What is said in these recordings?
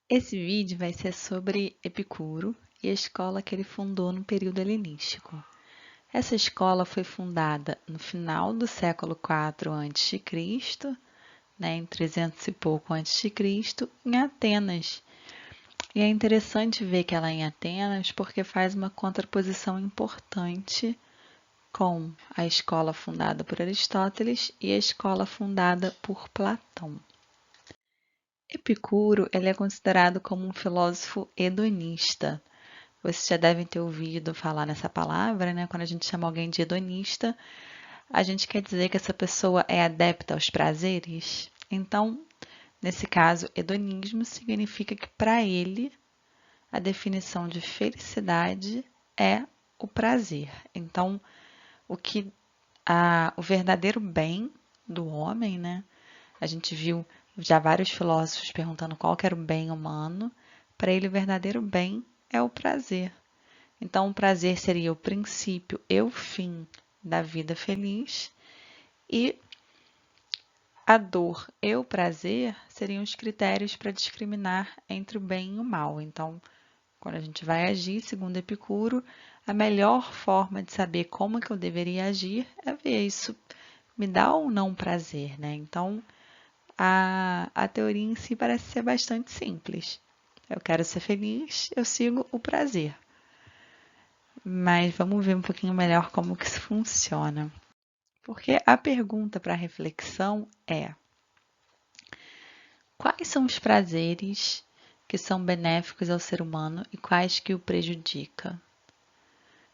Esse vídeo vai ser sobre Epicuro e a escola que ele fundou no período helenístico. Essa escola foi fundada no final do século IV a.C., em 300 e pouco a.C., em Atenas. E é interessante ver que ela é em Atenas porque faz uma contraposição importante com a escola fundada por Aristóteles e a escola fundada por Platão. Epicuro ele é considerado como um filósofo hedonista. Vocês já devem ter ouvido falar nessa palavra, né? Quando a gente chama alguém de hedonista, a gente quer dizer que essa pessoa é adepta aos prazeres. Então, nesse caso, hedonismo significa que para ele a definição de felicidade é o prazer. Então, o verdadeiro bem do homem, né? A gente viu já vários filósofos perguntando qual que era o bem humano. Para ele, o verdadeiro bem é o prazer. Então, o prazer seria o princípio e o fim da vida feliz, e a dor e o prazer seriam os critérios para discriminar entre o bem e o mal. Então, quando a gente vai agir, segundo Epicuro, a melhor forma de saber como que eu deveria agir é ver isso me dá ou não prazer, né? Então, a teoria em si parece ser bastante simples. Eu quero ser feliz, eu sigo o prazer. Mas vamos ver um pouquinho melhor como que isso funciona. Porque a pergunta para reflexão é: quais são os prazeres que são benéficos ao ser humano e quais que o prejudicam?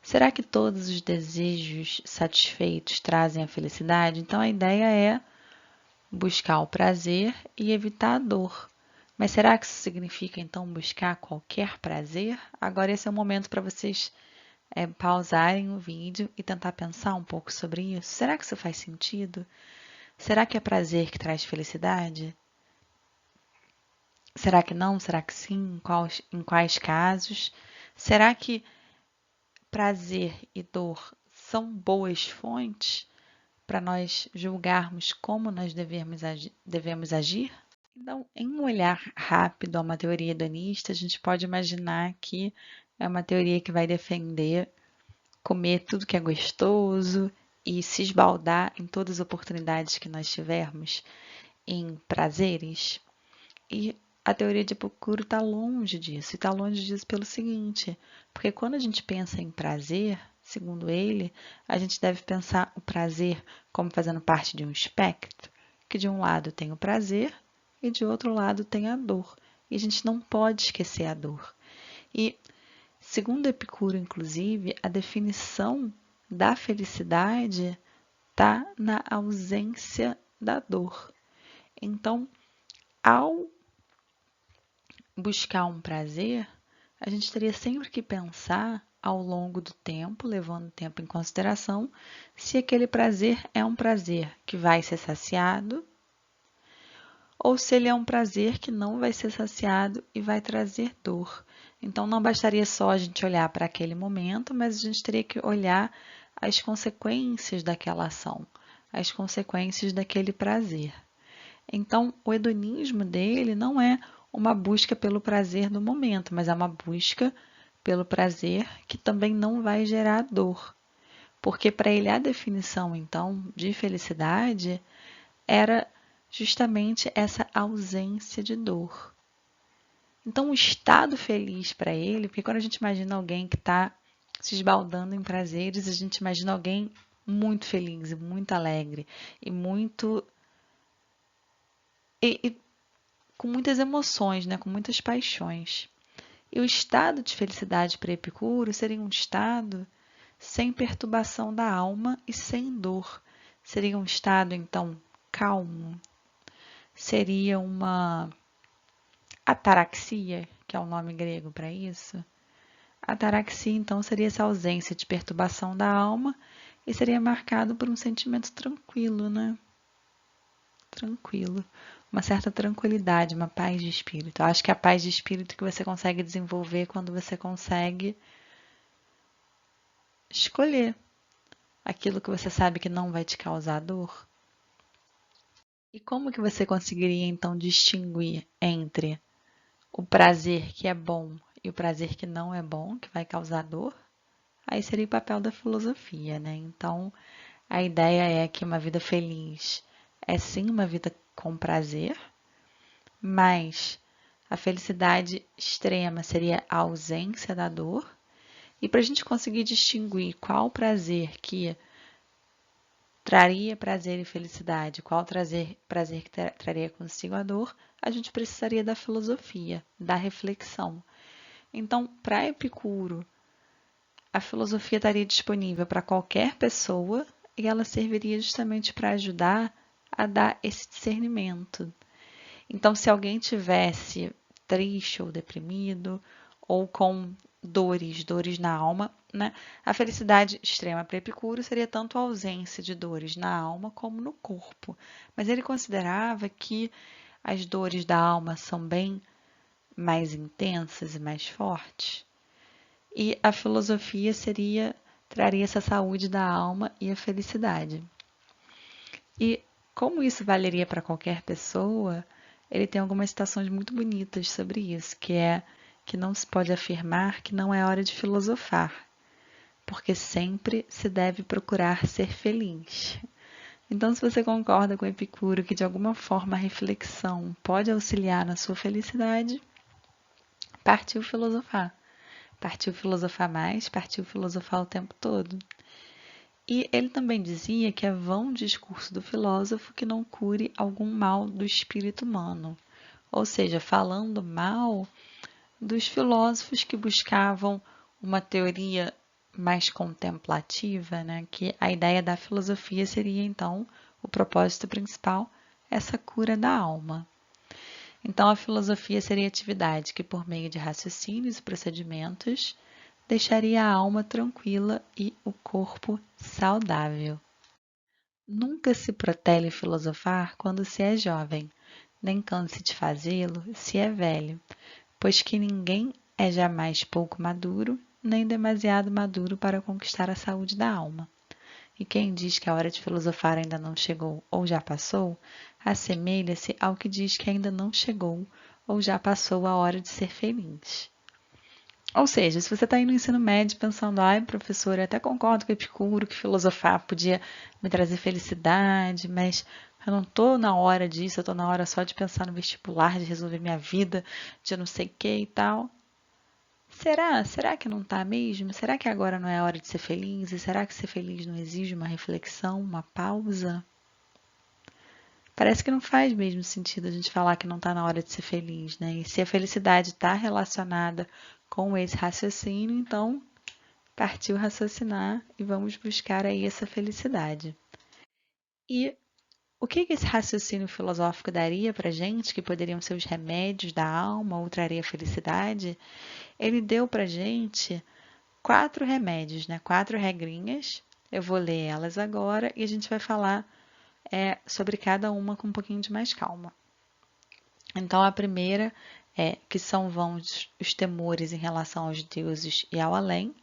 Será que todos os desejos satisfeitos trazem a felicidade? Então a ideia é buscar o prazer e evitar a dor. Mas será que isso significa então buscar qualquer prazer? Agora esse é o momento para vocês pausarem o vídeo e tentar pensar um pouco sobre isso. Será que isso faz sentido? Será que é prazer que traz felicidade? Será que não? Será que sim? Em quais casos? Será que prazer e dor são boas fontes para nós julgarmos como nós devemos agir? Então, em um olhar rápido a uma teoria hedonista, a gente pode imaginar que é uma teoria que vai defender comer tudo que é gostoso e se esbaldar em todas as oportunidades que nós tivermos em prazeres. E a teoria de Epicuro está longe disso, e está longe disso pelo seguinte, porque quando a gente pensa em prazer, segundo ele, a gente deve pensar o prazer como fazendo parte de um espectro, que de um lado tem o prazer e de outro lado tem a dor. E a gente não pode esquecer a dor. E, segundo Epicuro, inclusive, a definição da felicidade está na ausência da dor. Então, ao buscar um prazer, a gente teria sempre que pensar ao longo do tempo, levando o tempo em consideração, se aquele prazer é um prazer que vai ser saciado ou se ele é um prazer que não vai ser saciado e vai trazer dor. Então, não bastaria só a gente olhar para aquele momento, mas a gente teria que olhar as consequências daquela ação, as consequências daquele prazer. Então, o hedonismo dele não é uma busca pelo prazer do momento, mas é uma busca pelo prazer que também não vai gerar dor. Porque para ele a definição, então, de felicidade era justamente essa ausência de dor. Então, o estado feliz para ele, porque quando a gente imagina alguém que está se esbaldando em prazeres, a gente imagina alguém muito feliz, muito alegre e muito e com muitas emoções, né? Com muitas paixões. E o estado de felicidade para Epicuro seria um estado sem perturbação da alma e sem dor. Seria um estado, então, calmo. Seria uma ataraxia, que é o nome grego para isso. Ataraxia, então, seria essa ausência de perturbação da alma e seria marcado por um sentimento tranquilo, né? Tranquilo. Uma certa tranquilidade, uma paz de espírito. Eu acho que é a paz de espírito que você consegue desenvolver quando você consegue escolher aquilo que você sabe que não vai te causar dor. E como que você conseguiria então distinguir entre o prazer que é bom e o prazer que não é bom, que vai causar dor, aí seria o papel da filosofia, né? Então, a ideia é que uma vida feliz é sim uma vida com prazer, mas a felicidade extrema seria a ausência da dor. E para a gente conseguir distinguir qual prazer que traria prazer e felicidade, qual prazer que traria consigo a dor, a gente precisaria da filosofia, da reflexão. Então, para Epicuro, a filosofia estaria disponível para qualquer pessoa e ela serviria justamente para ajudar a dar esse discernimento. Então, se alguém tivesse triste ou deprimido ou com dores na alma, né? A felicidade extrema para Epicuro seria tanto a ausência de dores na alma como no corpo. Mas ele considerava que as dores da alma são bem mais intensas e mais fortes. E a filosofia traria essa saúde da alma e a felicidade. E como isso valeria para qualquer pessoa, ele tem algumas citações muito bonitas sobre isso, que é que não se pode afirmar que não é hora de filosofar, porque sempre se deve procurar ser feliz. Então, se você concorda com Epicuro que de alguma forma a reflexão pode auxiliar na sua felicidade, partiu filosofar. Partiu filosofar mais, partiu filosofar o tempo todo. E ele também dizia que é vão o discurso do filósofo que não cure algum mal do espírito humano. Ou seja, falando mal dos filósofos que buscavam uma teoria mais contemplativa, né? Que a ideia da filosofia seria, então, o propósito principal, essa cura da alma. Então, a filosofia seria a atividade que, por meio de raciocínios e procedimentos, deixaria a alma tranquila e o corpo saudável. Nunca se protele filosofar quando se é jovem, nem canse de fazê-lo se é velho, pois que ninguém é jamais pouco maduro, nem demasiado maduro para conquistar a saúde da alma. E quem diz que a hora de filosofar ainda não chegou ou já passou, assemelha-se ao que diz que ainda não chegou ou já passou a hora de ser feliz. Ou seja, se você está aí no ensino médio pensando, ai, professor, eu até concordo com Epicuro que filosofar podia me trazer felicidade, mas eu não estou na hora disso, eu estou na hora só de pensar no vestibular, de resolver minha vida, de não sei o que e tal. Será? Será que não está mesmo? Será que agora não é a hora de ser feliz? E será que ser feliz não exige uma reflexão, uma pausa? Parece que não faz mesmo sentido a gente falar que não está na hora de ser feliz, né? E se a felicidade está relacionada com esse raciocínio, então partiu raciocinar e vamos buscar aí essa felicidade. E o que esse raciocínio filosófico daria para gente, que poderiam ser os remédios da alma ou traria felicidade? Ele deu para gente 4 remédios, né? 4 regrinhas. Eu vou ler elas agora e a gente vai falar sobre cada uma com um pouquinho de mais calma. Então, a primeira é que são vãos os temores em relação aos deuses e ao além.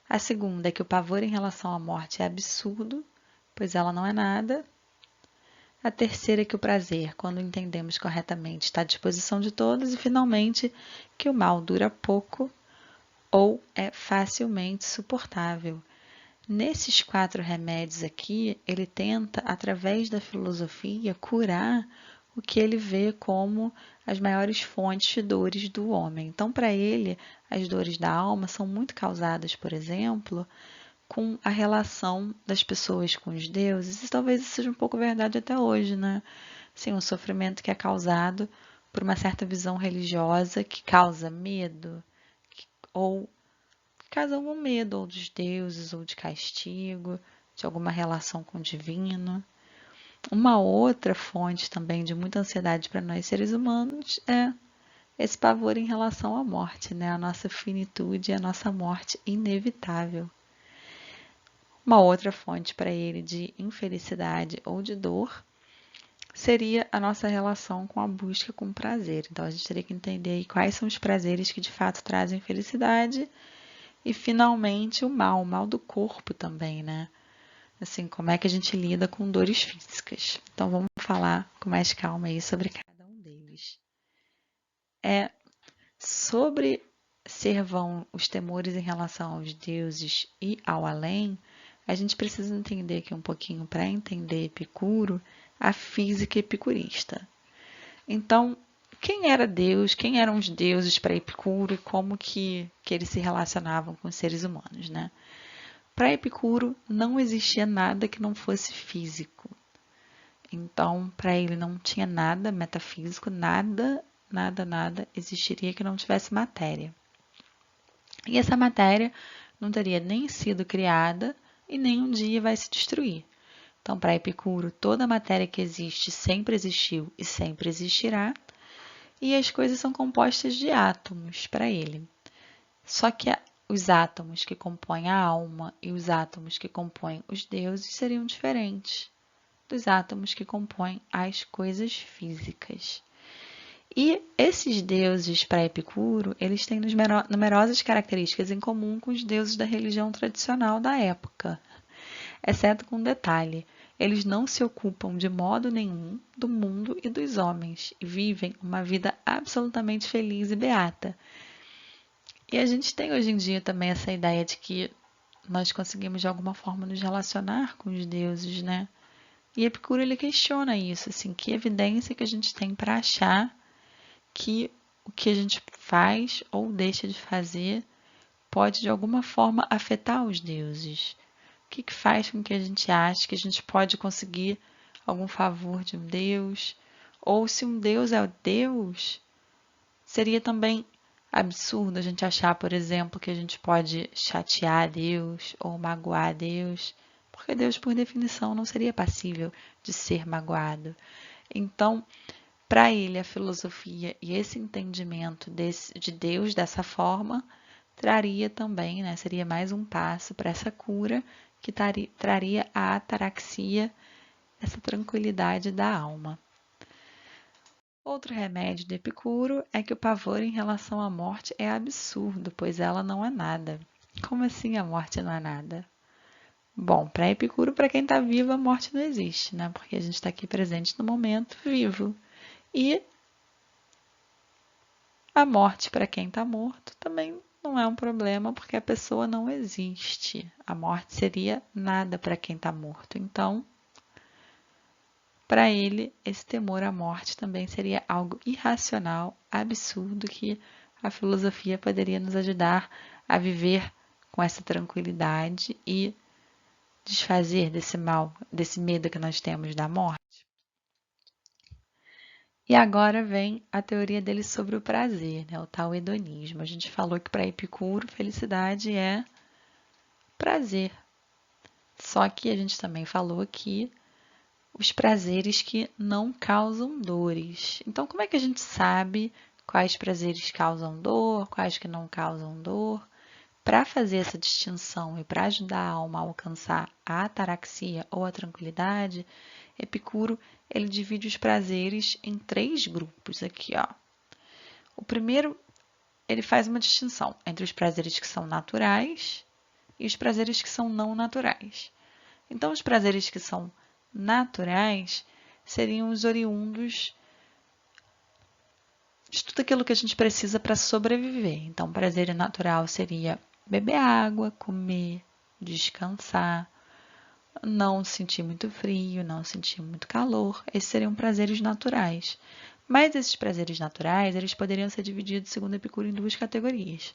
A segunda é que o pavor em relação à morte é absurdo, pois ela não é nada. A terceira é que o prazer, quando entendemos corretamente, está à disposição de todos. E, finalmente, que o mal dura pouco ou é facilmente suportável. Nesses 4 remédios aqui, ele tenta, através da filosofia, curar o que ele vê como as maiores fontes de dores do homem. Então, para ele, as dores da alma são muito causadas, por exemplo, com a relação das pessoas com os deuses. E talvez isso seja um pouco verdade até hoje, né? Sim, um sofrimento que é causado por uma certa visão religiosa que causa medo ou causa algum medo ou dos deuses ou de castigo, de alguma relação com o divino. Uma outra fonte também de muita ansiedade para nós seres humanos é esse pavor em relação à morte, né? A nossa finitude e a nossa morte inevitável. Uma outra fonte para ele de infelicidade ou de dor seria a nossa relação com a busca com prazer. Então a gente teria que entender aí quais são os prazeres que de fato trazem felicidade e finalmente o mal do corpo também, né? Assim, como é que a gente lida com dores físicas. Então vamos falar com mais calma aí sobre cada um deles. sobre ser vão os temores em relação aos deuses e ao além, a gente precisa entender aqui um pouquinho para entender Epicuro, a física epicurista. Então, quem era Deus, quem eram os deuses para Epicuro e como que eles se relacionavam com os seres humanos, né? Para Epicuro, não existia nada que não fosse físico. Então, para ele não tinha nada metafísico, nada existiria que não tivesse matéria. E essa matéria não teria nem sido criada e nem um dia vai se destruir. Então, para Epicuro, toda a matéria que existe sempre existiu e sempre existirá, e as coisas são compostas de átomos para ele. Só que os átomos que compõem a alma e os átomos que compõem os deuses seriam diferentes dos átomos que compõem as coisas físicas. E esses deuses para Epicuro, eles têm numerosas características em comum com os deuses da religião tradicional da época, exceto com um detalhe: eles não se ocupam de modo nenhum do mundo e dos homens e vivem uma vida absolutamente feliz e beata. E a gente tem hoje em dia também essa ideia de que nós conseguimos de alguma forma nos relacionar com os deuses, né? E Epicuro ele questiona isso, assim, que evidência que a gente tem para achar que o que a gente faz ou deixa de fazer pode de alguma forma afetar os deuses. O que faz com que a gente ache que a gente pode conseguir algum favor de um Deus? Ou se um Deus é o Deus, seria também absurdo a gente achar, por exemplo, que a gente pode chatear Deus ou magoar Deus, porque Deus, por definição, não seria passível de ser magoado. Então, para ele, a filosofia e esse entendimento de Deus dessa forma traria também, né, seria mais um passo para essa cura que traria a ataraxia, essa tranquilidade da alma. Outro remédio de Epicuro é que o pavor em relação à morte é absurdo, pois ela não é nada. Como assim a morte não é nada? Bom, para Epicuro, para quem está vivo, a morte não existe, né? Porque a gente está aqui presente no momento, vivo. E a morte para quem está morto também não é um problema, porque a pessoa não existe. A morte seria nada para quem está morto. Então, para ele, esse temor à morte também seria algo irracional, absurdo, que a filosofia poderia nos ajudar a viver com essa tranquilidade e desfazer desse mal, desse medo que nós temos da morte. E agora vem a teoria dele sobre o prazer, né? O tal hedonismo. A gente falou que para Epicuro, felicidade é prazer. Só que a gente também falou que os prazeres que não causam dores. Então, como é que a gente sabe quais prazeres causam dor, quais que não causam dor? Para fazer essa distinção e para ajudar a alma a alcançar a ataraxia ou a tranquilidade, Epicuro ele divide os prazeres em 3 grupos aqui, ó. O primeiro, ele faz uma distinção entre os prazeres que são naturais e os prazeres que são não naturais. Então, os prazeres que são naturais seriam os oriundos de tudo aquilo que a gente precisa para sobreviver. Então, prazer natural seria beber água, comer, descansar, não sentir muito frio, não sentir muito calor. Esses seriam prazeres naturais. Mas esses prazeres naturais, eles poderiam ser divididos, segundo Epicuro, em 2 categorias.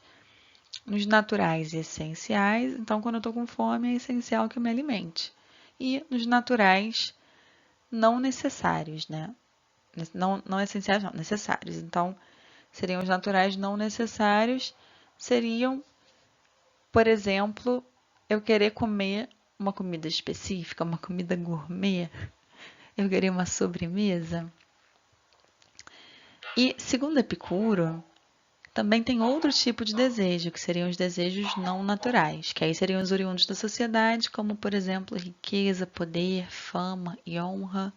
Nos naturais e essenciais, então quando eu estou com fome é essencial que eu me alimente. E nos naturais não necessários, né? Não essenciais, não, necessários. Então, seriam os naturais não necessários, seriam, por exemplo, eu querer comer uma comida específica, uma comida gourmet, eu querer uma sobremesa. E, segundo Epicuro, também tem outro tipo de desejo, que seriam os desejos não naturais, que aí seriam os oriundos da sociedade, como, por exemplo, riqueza, poder, fama e honra.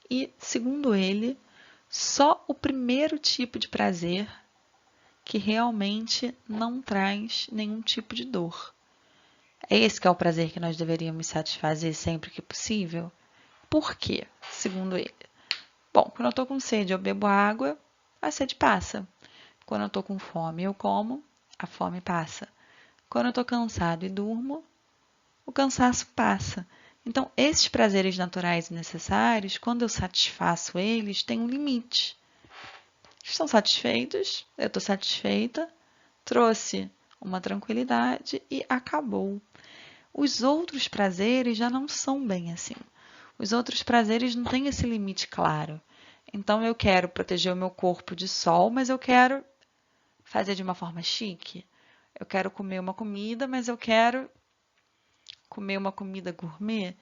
E, segundo ele, só o primeiro tipo de prazer que realmente não traz nenhum tipo de dor. É esse que é o prazer que nós deveríamos satisfazer sempre que possível? Por quê, segundo ele? Bom, quando eu estou com sede, eu bebo água, a sede passa. Quando eu estou com fome, eu como, a fome passa. Quando eu estou cansado e durmo, o cansaço passa. Então, esses prazeres naturais e necessários, quando eu satisfaço eles, têm um limite. Estão satisfeitos, eu estou satisfeita, trouxe uma tranquilidade e acabou. Os outros prazeres já não são bem assim. Os outros prazeres não têm esse limite claro. Então, eu quero proteger o meu corpo de sol, mas eu quero fazer de uma forma chique. Eu quero comer uma comida, mas eu quero comer uma comida gourmet.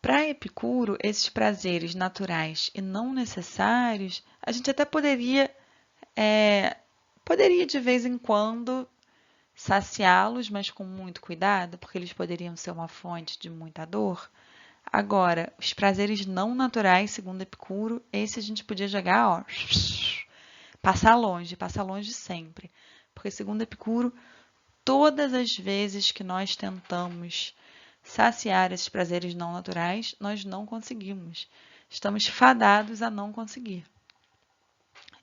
Para Epicuro, esses prazeres naturais e não necessários, a gente até poderia de vez em quando saciá-los, mas com muito cuidado, porque eles poderiam ser uma fonte de muita dor. Agora, os prazeres não naturais, segundo Epicuro, esse a gente podia jogar, ó, passar longe sempre. Porque, segundo Epicuro, todas as vezes que nós tentamos saciar esses prazeres não naturais, nós não conseguimos. Estamos fadados a não conseguir.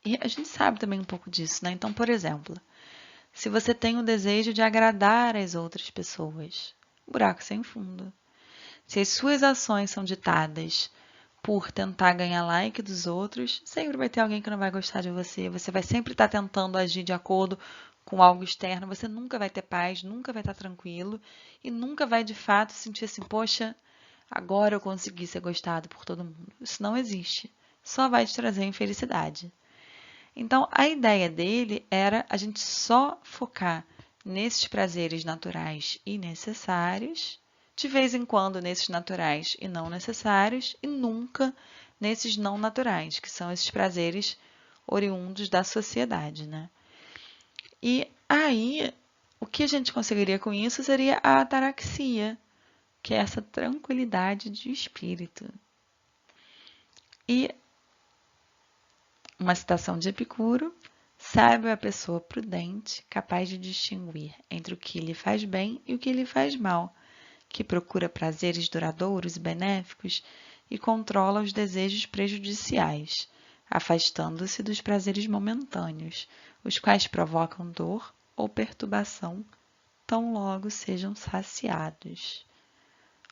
E a gente sabe também um pouco disso, né? Então, por exemplo, se você tem o desejo de agradar as outras pessoas, buraco sem fundo. Se as suas ações são ditadas por tentar ganhar like dos outros, sempre vai ter alguém que não vai gostar de você. Você vai sempre estar tentando agir de acordo com algo externo. Você nunca vai ter paz, nunca vai estar tranquilo e nunca vai de fato sentir assim, poxa, agora eu consegui ser gostado por todo mundo. Isso não existe. Só vai te trazer infelicidade. Então, a ideia dele era a gente só focar nesses prazeres naturais e necessários, de vez em quando nesses naturais e não necessários, e nunca nesses não naturais, que são esses prazeres oriundos da sociedade, né? E aí, o que a gente conseguiria com isso seria a ataraxia, que é essa tranquilidade de espírito. E uma citação de Epicuro: sábio é a pessoa prudente, capaz de distinguir entre o que lhe faz bem e o que lhe faz mal, que procura prazeres duradouros e benéficos e controla os desejos prejudiciais, afastando-se dos prazeres momentâneos, os quais provocam dor ou perturbação, tão logo sejam saciados.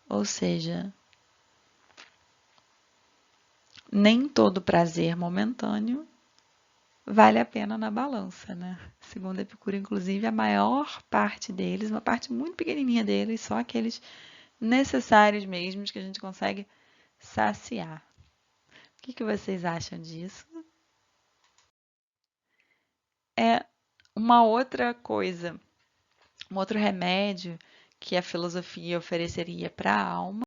Ou seja, nem todo prazer momentâneo vale a pena na balança, né? Segundo Epicuro, inclusive, a maior parte deles, uma parte muito pequenininha deles, só aqueles necessários mesmos que a gente consegue saciar. O que vocês acham disso? É uma outra coisa, um outro remédio que a filosofia ofereceria para a alma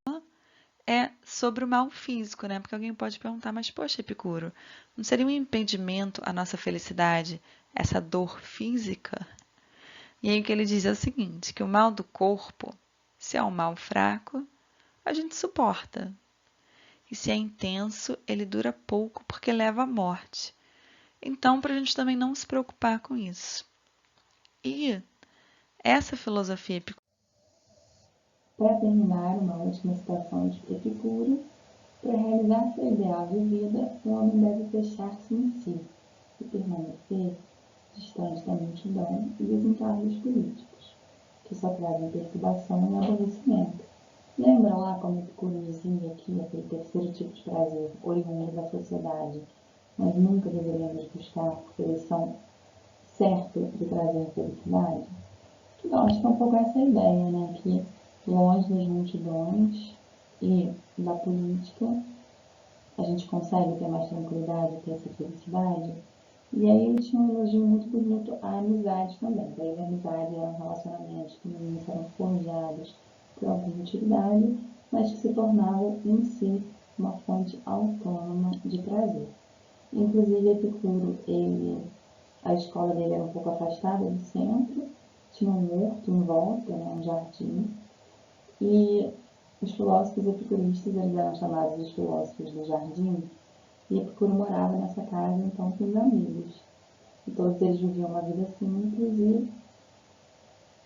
é sobre o mal físico, né? Porque alguém pode perguntar, mas poxa, Epicuro, não seria um impedimento à nossa felicidade essa dor física? E aí o que ele diz é o seguinte, que o mal do corpo, se é um mal fraco, a gente suporta. E se é intenso, ele dura pouco porque leva à morte. Então, para a gente também não se preocupar com isso. E essa filosofia epicúrea. Para terminar, uma última citação de Epicuro: para realizar seu ideal de vida, o homem deve fechar-se em si e permanecer distante da multidão e dos encargos políticos, que só trazem perturbação e aborrecimento. Lembra lá como Epicuro dizia que aquele terceiro tipo de prazer, oriundo da sociedade, nós nunca deveríamos buscar porque eles são certo de trazer felicidade? Então, acho que é um pouco essa ideia, né? Que longe das multidões e da política, a gente consegue ter mais tranquilidade, ter essa felicidade. E aí ele tinha um elogio muito bonito à amizade também. Para ele, a amizade eram relacionamentos que no início eram forjados por autoridade, mas que se tornavam em si uma fonte autônoma de prazer. Inclusive, Epicuro, a escola dele era um pouco afastada do centro, tinha um horto em volta, né, um jardim, e os filósofos epicuristas eles eram chamados os filósofos do jardim, e Epicuro morava nessa casa então com os amigos. E todos eles viviam uma vida simples e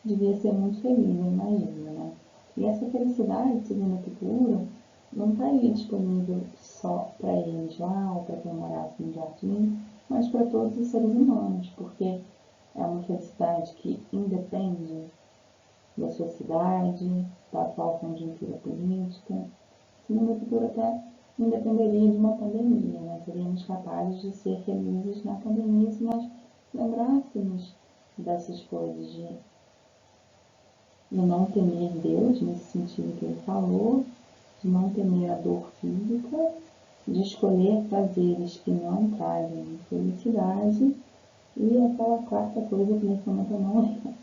devia ser muito feliz, eu imagino, né? E essa felicidade, segundo Epicuro, não estaria disponível só para eles lá ou para quem morasse no jardim, mas para todos os seres humanos, porque é uma felicidade que independe da sociedade, da atual conjuntura política. Se no futuro até independeria de uma pandemia, né? Seríamos capazes de ser felizes na pandemia se nós lembrássemos dessas coisas, de não temer Deus, nesse sentido que ele falou, de não temer a dor física, de escolher prazeres que não trazem felicidade, e aquela quarta coisa que nesse momento eu não lembro.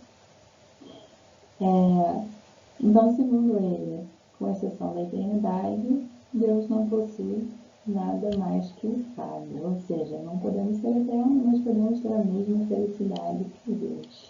Então, segundo ele, com exceção da eternidade, Deus não possui nada mais que o sábio, ou seja, não podemos ser eternos, mas podemos ter a mesma felicidade que Deus.